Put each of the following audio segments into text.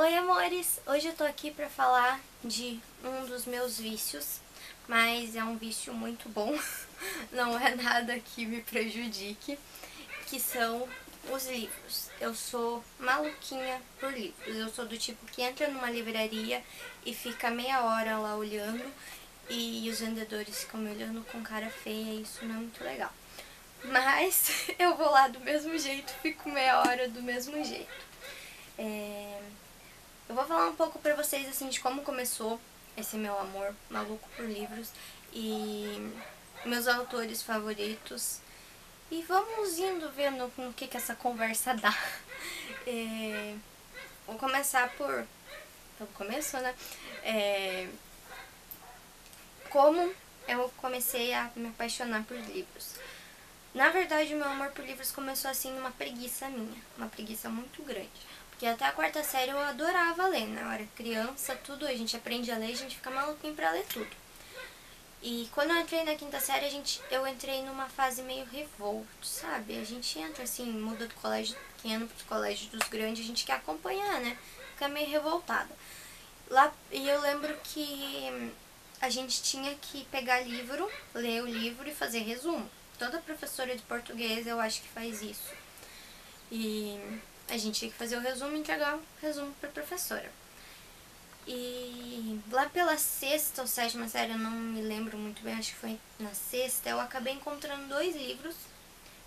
Oi, amores! Hoje eu tô aqui pra falar de um dos meus vícios, mas é um vício muito bom, não é nada que me prejudique, que são os livros. Eu sou maluquinha por livros, eu sou do tipo que entra numa livraria e fica meia hora lá olhando e os vendedores ficam me olhando com cara feia e isso não é muito legal. Mas eu vou lá do mesmo jeito, fico meia hora do mesmo jeito. Eu vou falar um pouco pra vocês assim de como começou esse meu amor maluco por livros e meus autores favoritos. E vamos indo vendo no que essa conversa dá. Vou começar pelo começo, né? Como eu comecei a me apaixonar por livros. Na verdade, o meu amor por livros começou assim numa preguiça minha, uma preguiça muito grande. Porque até a quarta série eu adorava ler, né? Eu era criança, tudo, a gente aprende a ler, a gente fica maluquinho pra ler tudo. E quando eu entrei na quinta série, eu entrei numa fase meio revolto, sabe? A gente entra assim, muda do colégio pequeno pro colégio dos grandes, a gente quer acompanhar, né? Fica meio revoltada. E eu lembro que a gente tinha que pegar livro, ler o livro e fazer resumo. Toda professora de português eu acho que faz isso. E a gente tinha que fazer o resumo e entregar o resumo para a professora. E lá pela sexta ou sétima série, eu não me lembro muito bem, acho que foi na sexta, eu acabei encontrando 2 livros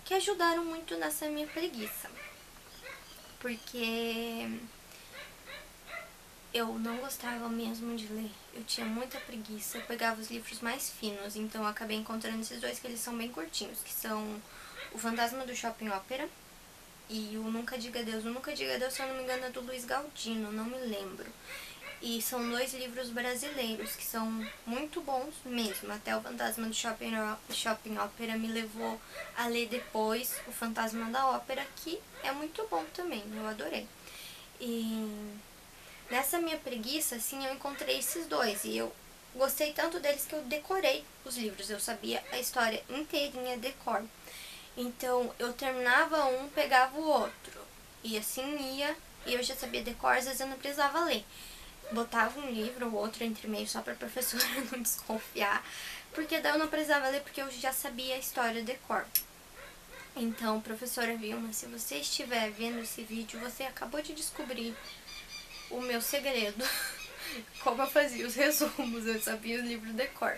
que ajudaram muito nessa minha preguiça. Porque eu não gostava mesmo de ler, eu tinha muita preguiça, eu pegava os livros mais finos, então eu acabei encontrando esses 2 que eles são bem curtinhos, que são O Fantasma do Shopping Opera e o Nunca Diga Adeus. O Nunca Diga Adeus, se eu não me engano, é do Luiz Galdino, não me lembro. E são 2 livros brasileiros que são muito bons mesmo. Até o Fantasma do Shopping Opera me levou a ler depois O Fantasma da Ópera, que é muito bom também, eu adorei. E nessa minha preguiça, assim, eu encontrei esses 2 e eu gostei tanto deles que eu decorei os livros. Eu sabia a história inteirinha de cor. Então, eu terminava um, pegava o outro. E assim ia, e eu já sabia de cor, às vezes eu não precisava ler. Botava um livro ou outro entre meio só pra professora não desconfiar. Porque daí eu não precisava ler, porque eu já sabia a história de cor. Então, professora Vilma, se você estiver vendo esse vídeo, você acabou de descobrir o meu segredo. Como eu fazia os resumos, eu sabia o livro de cor.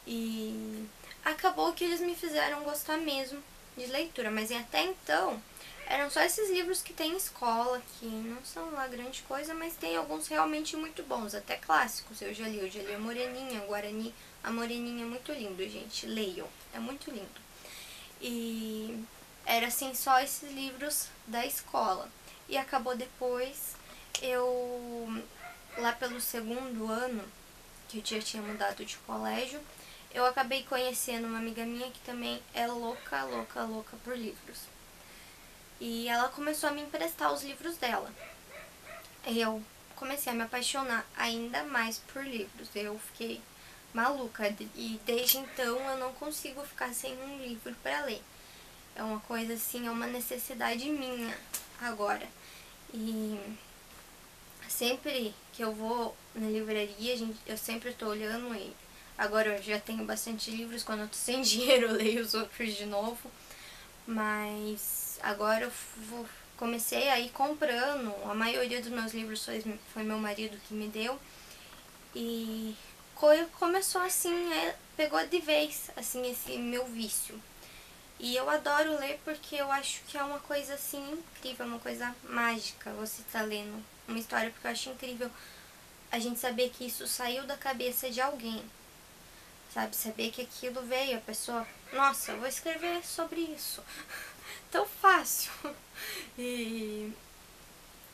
E acabou que eles me fizeram gostar mesmo de leitura, mas até então eram só esses livros que tem em escola, que não são lá grande coisa, mas tem alguns realmente muito bons, até clássicos. Eu já li a Moreninha, Guarani. A Moreninha é muito lindo, gente, leiam, é muito lindo. E era assim só esses livros da escola. E acabou depois, eu lá pelo segundo ano, que eu já tinha mudado de colégio, eu acabei conhecendo uma amiga minha que também é louca, louca, louca por livros. E ela começou a me emprestar os livros dela. E eu comecei a me apaixonar ainda mais por livros. Eu fiquei maluca e desde então eu não consigo ficar sem um livro para ler. É uma coisa assim, é uma necessidade minha agora. E sempre que eu vou na livraria, eu sempre tô olhando e agora eu já tenho bastante livros, quando eu tô sem dinheiro eu leio os outros de novo. Mas agora comecei a ir comprando, a maioria dos meus livros foi meu marido que me deu. E começou assim, pegou de vez assim esse meu vício. E eu adoro ler porque eu acho que é uma coisa assim incrível, uma coisa mágica você tá lendo uma história, porque eu acho incrível a gente saber que isso saiu da cabeça de alguém, sabe? Saber que aquilo veio, a pessoa, nossa, eu vou escrever sobre isso. Tão fácil. E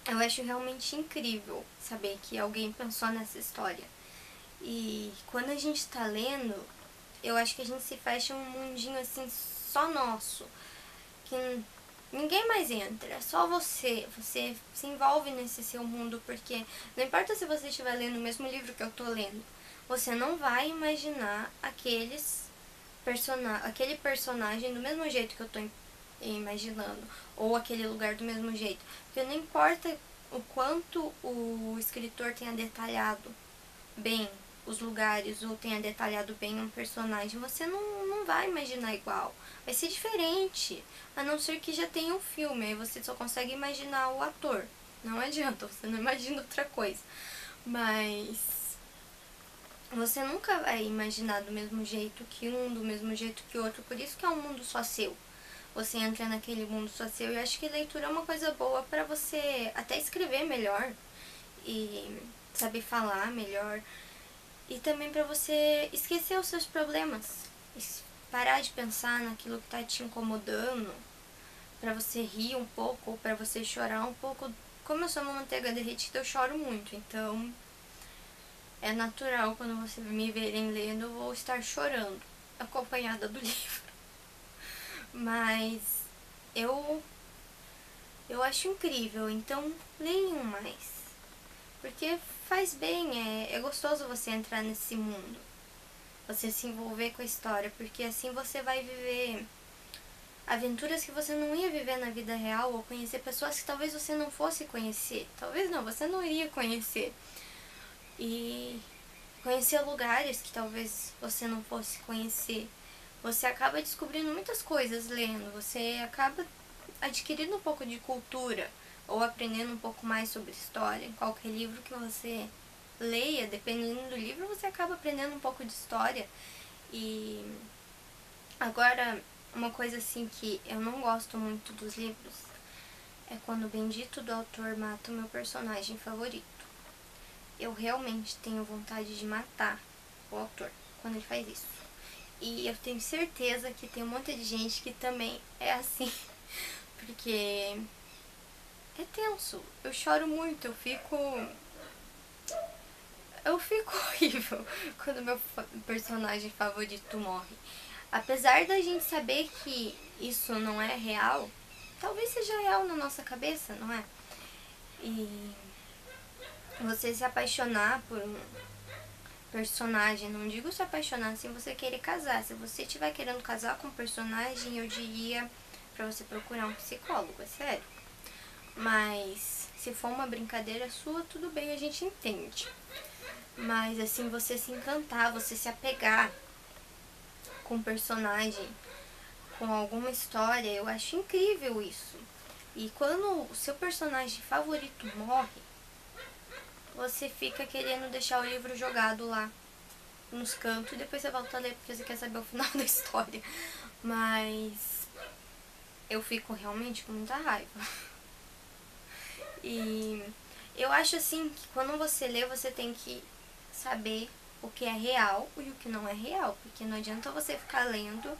eu acho realmente incrível saber que alguém pensou nessa história. E quando a gente tá lendo, eu acho que a gente se fecha um mundinho assim só nosso, que ninguém mais entra, é só você. Você se envolve nesse seu mundo, porque não importa se você estiver lendo o mesmo livro que eu tô lendo, você não vai imaginar aquele personagem do mesmo jeito que eu tô imaginando, ou aquele lugar do mesmo jeito. Porque não importa o quanto o escritor tenha detalhado bem os lugares ou tenha detalhado bem um personagem, você não vai imaginar igual. Vai ser diferente, a não ser que já tenha um filme, aí você só consegue imaginar o ator. Não adianta, você não imagina outra coisa. Mas você nunca vai imaginar do mesmo jeito que um, do mesmo jeito que outro. Por isso que é um mundo só seu. Você entra naquele mundo só seu. E eu acho que leitura é uma coisa boa pra você até escrever melhor e saber falar melhor. E também pra você esquecer os seus problemas. Parar de pensar naquilo que tá te incomodando. Pra você rir um pouco ou pra você chorar um pouco. Como eu sou uma manteiga derretida, eu choro muito. Então é natural quando você me verem lendo, eu vou estar chorando, acompanhada do livro. Mas eu acho incrível, então leiam mais. Porque faz bem, é gostoso você entrar nesse mundo. Você se envolver com a história, porque assim você vai viver aventuras que você não ia viver na vida real, ou conhecer pessoas que talvez você não fosse conhecer. Talvez não, você não iria conhecer. E conhecer lugares que talvez você não fosse conhecer. Você acaba descobrindo muitas coisas lendo, você acaba adquirindo um pouco de cultura ou aprendendo um pouco mais sobre história. Em qualquer livro que você leia, dependendo do livro, você acaba aprendendo um pouco de história. E agora, uma coisa assim que eu não gosto muito dos livros é quando o bendito do autor mata o meu personagem favorito. Eu realmente tenho vontade de matar o autor quando ele faz isso. E eu tenho certeza que tem um monte de gente que também é assim. Porque é tenso. Eu choro muito, eu fico horrível quando meu personagem favorito morre. Apesar da gente saber que isso não é real, talvez seja real na nossa cabeça, não é? E você se apaixonar por um personagem, não digo se apaixonar sem você querer casar. Se você estiver querendo casar com um personagem, eu diria pra você procurar um psicólogo, é sério. Mas se for uma brincadeira sua, tudo bem, a gente entende. Mas assim, você se encantar, você se apegar com um personagem, com alguma história, eu acho incrível isso. E quando o seu personagem favorito morre, você fica querendo deixar o livro jogado lá nos cantos e depois você volta a ler porque você quer saber o final da história. Mas eu fico realmente com muita raiva. E eu acho assim que quando você lê, você tem que saber o que é real e o que não é real. Porque não adianta você ficar lendo,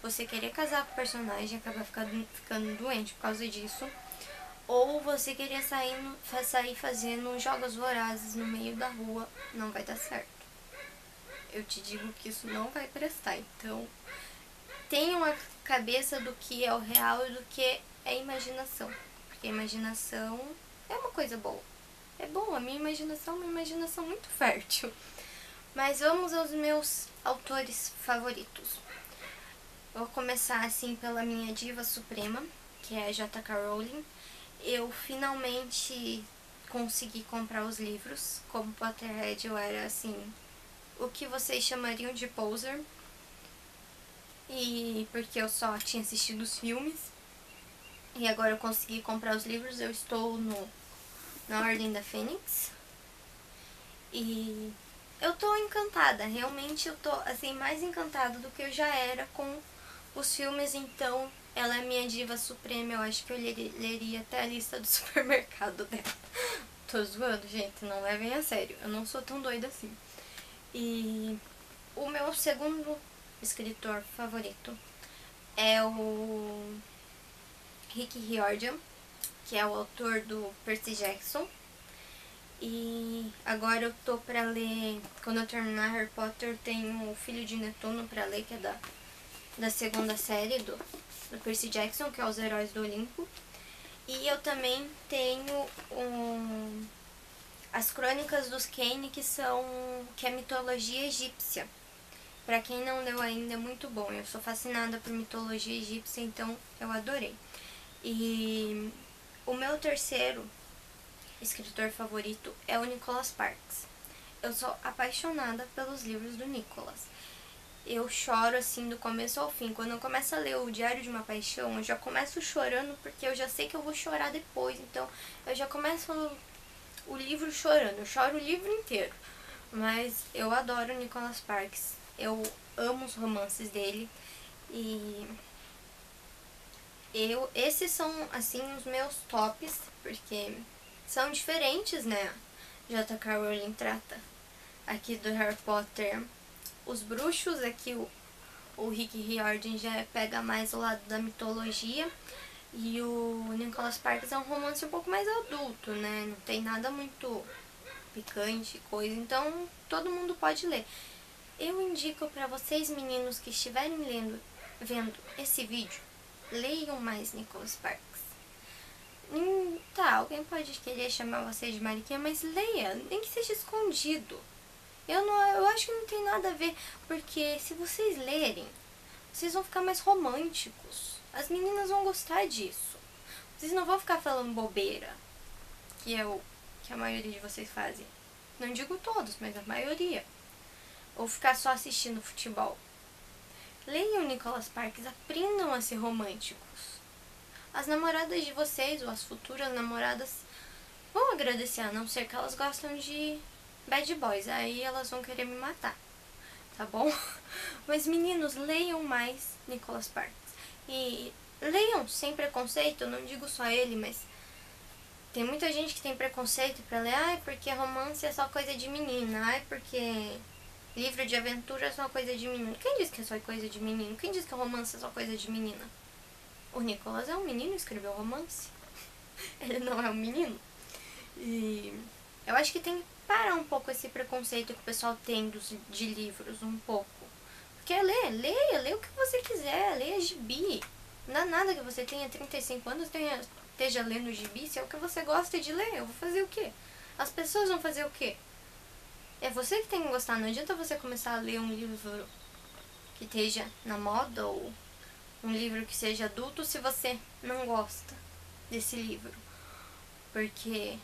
você querer casar com o personagem e acabar ficando doente por causa disso. Ou você querer sair fazendo jogos vorazes no meio da rua, não vai dar certo. Eu te digo que isso não vai prestar. Então, tenha uma cabeça do que é o real e do que é a imaginação. Porque a imaginação é uma coisa boa. É bom, a minha imaginação é uma imaginação muito fértil. Mas vamos aos meus autores favoritos. Vou começar assim pela minha diva suprema, que é a J.K. Rowling. Eu finalmente consegui comprar os livros. Como Potterhead eu era assim, o que vocês chamariam de poser. E porque eu só tinha assistido os filmes. E agora eu consegui comprar os livros. Eu estou na Ordem da Fênix. E eu tô encantada. Realmente eu tô assim, mais encantada do que eu já era com os filmes. Então ela é minha diva suprema. Eu acho que eu leria até a lista do supermercado dela. Tô zoando, gente. Não levem a sério. Eu não sou tão doida assim. E o meu segundo escritor favorito é o Rick Riordan, que é o autor do Percy Jackson. E agora eu tô pra ler, quando eu terminar Harry Potter, eu tenho o Filho de Netuno pra ler, que é da segunda série do Percy Jackson, que é Os Heróis do Olimpo. E eu também tenho as Crônicas dos Kane, que é mitologia egípcia. Pra quem não leu ainda, é muito bom. Eu sou fascinada por mitologia egípcia, então eu adorei. E o meu terceiro escritor favorito é o Nicholas Sparks. Eu sou apaixonada pelos livros do Nicholas. Eu choro assim do começo ao fim. Quando eu começo a ler o Diário de uma Paixão, eu já começo chorando porque eu já sei que eu vou chorar depois. Então eu já começo o livro chorando. Eu choro o livro inteiro. Mas eu adoro o Nicholas Sparks. Eu amo os romances dele. E esses são assim os meus tops, porque são diferentes, né? J.K. Rowling trata aqui do Harry Potter. Os bruxos, aqui o Rick Riordan já pega mais o lado da mitologia. E o Nicholas Sparks é um romance um pouco mais adulto, né? Não tem nada muito picante, coisa. Então, todo mundo pode ler. Eu indico para vocês, meninos, que estiverem vendo esse vídeo, leiam mais Nicholas Sparks. Tá, alguém pode querer chamar vocês de mariquinha, mas leia, nem que seja escondido. Eu acho que não tem nada a ver, porque se vocês lerem, vocês vão ficar mais românticos. As meninas vão gostar disso. Vocês não vão ficar falando bobeira, que é o que a maioria de vocês fazem. Não digo todos, mas a maioria. Ou ficar só assistindo futebol. Leiam Nicholas Sparks, aprendam a ser românticos. As namoradas de vocês, ou as futuras namoradas, vão agradecer, a não ser que elas gostam de bad boys. Aí elas vão querer me matar, tá bom? Mas meninos, leiam mais Nicholas Sparks. E leiam sem preconceito, eu não digo só ele, mas tem muita gente que tem preconceito pra ler. Ai, porque romance é só coisa de menina. Ai, porque livro de aventura é só coisa de menino. Quem disse que é só coisa de menino? Quem disse que romance é só coisa de menina? O Nicholas é um menino, escreveu romance. Ele não é um menino. E eu acho que tem que parar um pouco esse preconceito que o pessoal tem de livros, um pouco. Porque leia o que você quiser, leia gibi. Não dá nada que você tenha 35 anos esteja lendo gibi, se é o que você gosta de ler. Eu vou fazer o quê? As pessoas vão fazer o quê? É você que tem que gostar. Não adianta você começar a ler um livro que esteja na moda ou um livro que seja adulto se você não gosta desse livro. Porque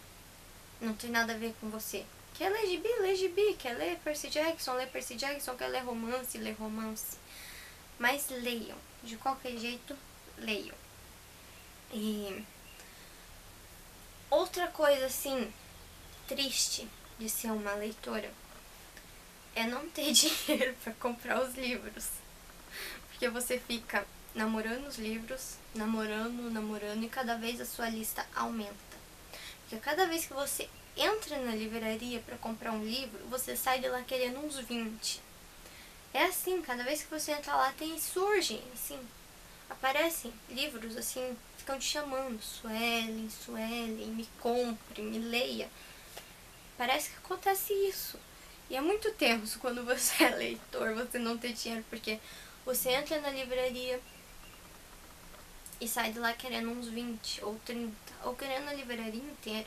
não tem nada a ver com você. Quer ler gibi? Lê gibi. Quer ler Percy Jackson? Lê Percy Jackson. Quer ler romance? Lê romance. Mas leiam. De qualquer jeito, leiam. E outra coisa, assim, triste de ser uma leitora é não ter dinheiro para comprar os livros. Porque você fica namorando os livros, namorando, e cada vez a sua lista aumenta. Porque cada vez que você entra na livraria para comprar um livro, você sai de lá querendo uns 20. É assim, cada vez que você entra lá, surgem, assim, aparecem livros, assim, ficam te chamando, Suelen, me compre, me leia. Parece que acontece isso. E é muito tenso quando você é leitor, você não ter dinheiro, porque você entra na livraria e sai de lá querendo uns 20 ou 30, ou querendo a livraria inteira.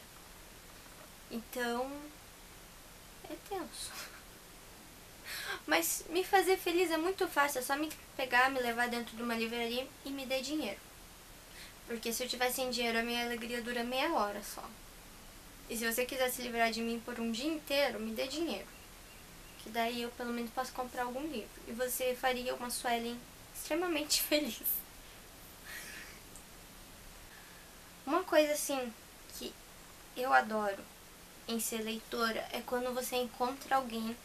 Então, é tenso. Mas me fazer feliz é muito fácil, é só me pegar, me levar dentro de uma livraria e me dar dinheiro. Porque se eu tiver sem dinheiro, a minha alegria dura meia hora só. E se você quiser se livrar de mim por um dia inteiro, me dê dinheiro. Que daí eu pelo menos posso comprar algum livro. E você faria uma Suelen extremamente feliz. Uma coisa assim que eu adoro em ser leitora é quando você encontra alguém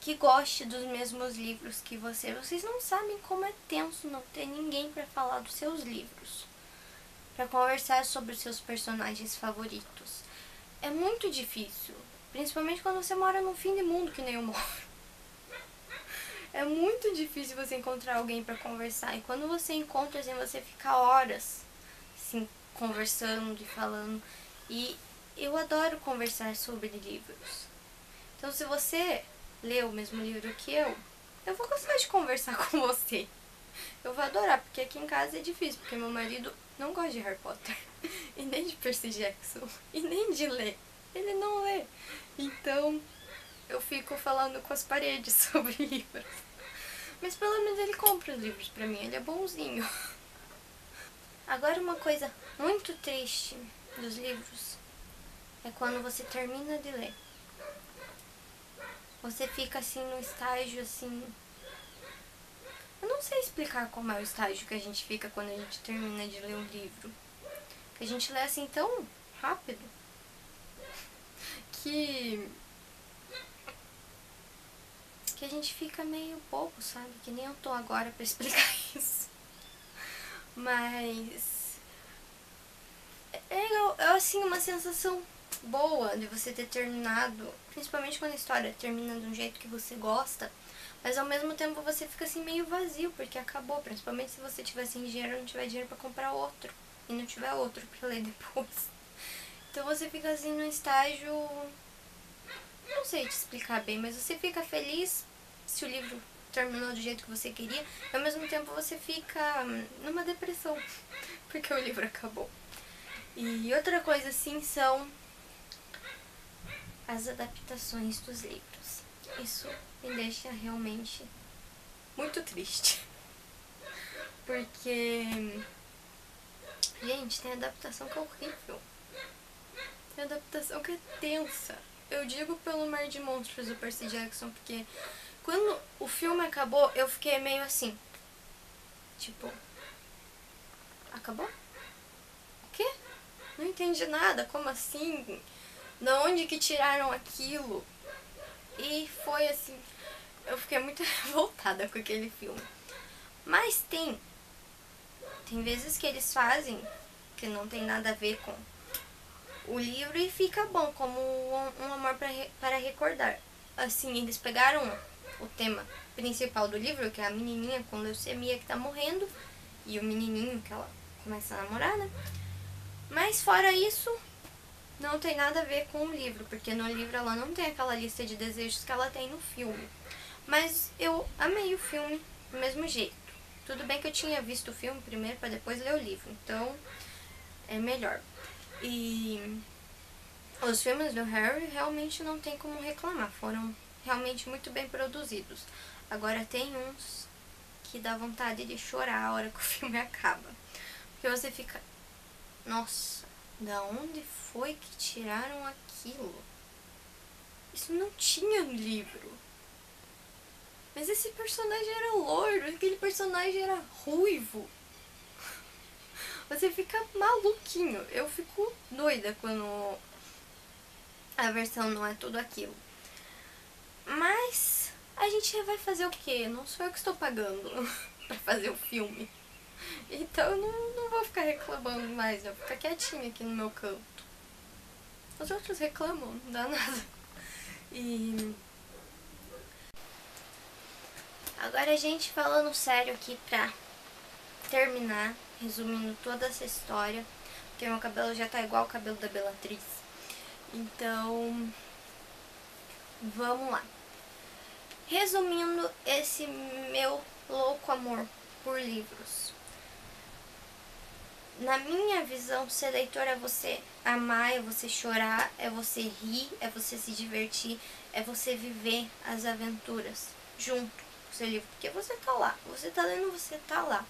que goste dos mesmos livros que você. Vocês não sabem como é tenso não ter ninguém para falar dos seus livros, para conversar sobre os seus personagens favoritos. É muito difícil, principalmente quando você mora num fim de mundo que nem eu moro. É muito difícil você encontrar alguém para conversar. E quando você encontra, assim, você fica horas assim, conversando e falando. E eu adoro conversar sobre livros. Então, se você lê o mesmo livro que eu vou gostar de conversar com você. Eu vou adorar, porque aqui em casa é difícil, porque meu marido não gosta de Harry Potter, e nem de Percy Jackson, e nem de ler. Ele não lê. Então, eu fico falando com as paredes sobre livros. Mas pelo menos ele compra os livros pra mim, ele é bonzinho. Agora uma coisa muito triste dos livros é quando você termina de ler. Você fica assim no estágio assim... Eu não sei explicar como é o estágio que a gente fica quando a gente termina de ler um livro. Que a gente lê assim tão rápido que a gente fica meio bobo, sabe? Que nem eu tô agora pra explicar isso. Mas é assim uma sensação boa de você ter terminado, principalmente quando a história termina de um jeito que você gosta, mas ao mesmo tempo você fica assim meio vazio, porque acabou, principalmente se você tiver sem dinheiro, não tiver dinheiro pra comprar outro, e não tiver outro pra ler depois. Então você fica assim num estágio, não sei te explicar bem, mas você fica feliz se o livro terminou do jeito que você queria, e ao mesmo tempo você fica numa depressão, porque o livro acabou. E outra coisa assim são as adaptações dos livros. Isso me deixa realmente muito triste. Porque, gente, tem adaptação que é horrível. Tem adaptação que é tensa. Eu digo pelo Mar de Monstros do Percy Jackson, porque quando o filme acabou, eu fiquei meio assim. Tipo, acabou? O quê? Não entendi nada, como assim? Da onde que tiraram aquilo? E foi assim, eu fiquei muito revoltada com aquele filme. Mas tem vezes que eles fazem que não tem nada a ver com o livro e fica bom, como um amor para recordar. Assim, eles pegaram o tema principal do livro, que é a menininha com leucemia que tá morrendo, e o menininho que ela começa a namorar, né? Mas fora isso, não tem nada a ver com o livro, porque no livro ela não tem aquela lista de desejos que ela tem no filme. Mas eu amei o filme do mesmo jeito. Tudo bem que eu tinha visto o filme primeiro para depois ler o livro, então é melhor. E os filmes do Harry realmente não tem como reclamar, foram realmente muito bem produzidos. Agora tem uns que dá vontade de chorar a hora que o filme acaba. Porque você fica, nossa, da onde foi que tiraram aquilo? Isso não tinha no livro. Mas esse personagem era loiro, aquele personagem era ruivo. Você fica maluquinho. Eu fico doida quando a versão não é tudo aquilo. Mas a gente vai fazer o quê? Não sou eu que estou pagando pra fazer o filme. Então eu não vou ficar reclamando mais, eu vou ficar quietinha aqui no meu canto. Os outros reclamam, não dá nada. E agora a gente falando sério aqui pra terminar, resumindo toda essa história, porque meu cabelo já tá igual o cabelo da Bellatrix. Então, vamos lá. Resumindo esse meu louco amor por livros. Na minha visão, ser leitor é você amar, é você chorar, é você rir, é você se divertir, é você viver as aventuras junto com o seu livro. Porque você tá lá, você tá lendo, você tá lá.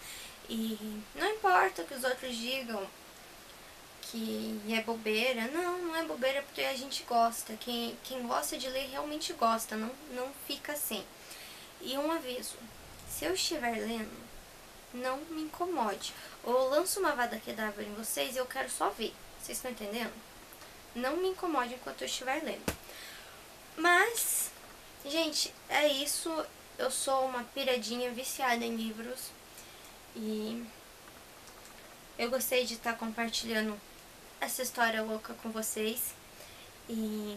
E não importa o que os outros digam que é bobeira. Não é bobeira porque a gente gosta. Quem gosta de ler realmente gosta, não fica assim. E um aviso, se eu estiver lendo, não me incomode. Ou eu lanço uma Avada Kedavra em vocês e eu quero só ver. Vocês estão entendendo? Não me incomode enquanto eu estiver lendo. Mas, gente, é isso. Eu sou uma piradinha viciada em livros. E eu gostei de estar compartilhando essa história louca com vocês. E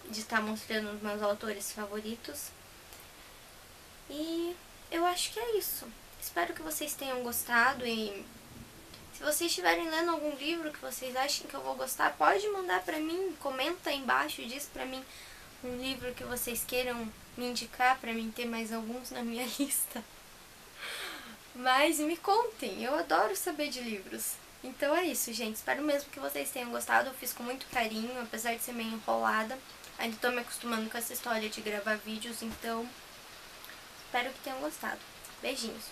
de estar mostrando os meus autores favoritos. E eu acho que é isso. Espero que vocês tenham gostado e se vocês estiverem lendo algum livro que vocês achem que eu vou gostar, pode mandar pra mim, comenta aí embaixo, diz pra mim um livro que vocês queiram me indicar pra mim ter mais alguns na minha lista. Mas me contem, eu adoro saber de livros. Então é isso, gente. Espero mesmo que vocês tenham gostado. Eu fiz com muito carinho, apesar de ser meio enrolada. Ainda tô me acostumando com essa história de gravar vídeos, então espero que tenham gostado. Beijinhos!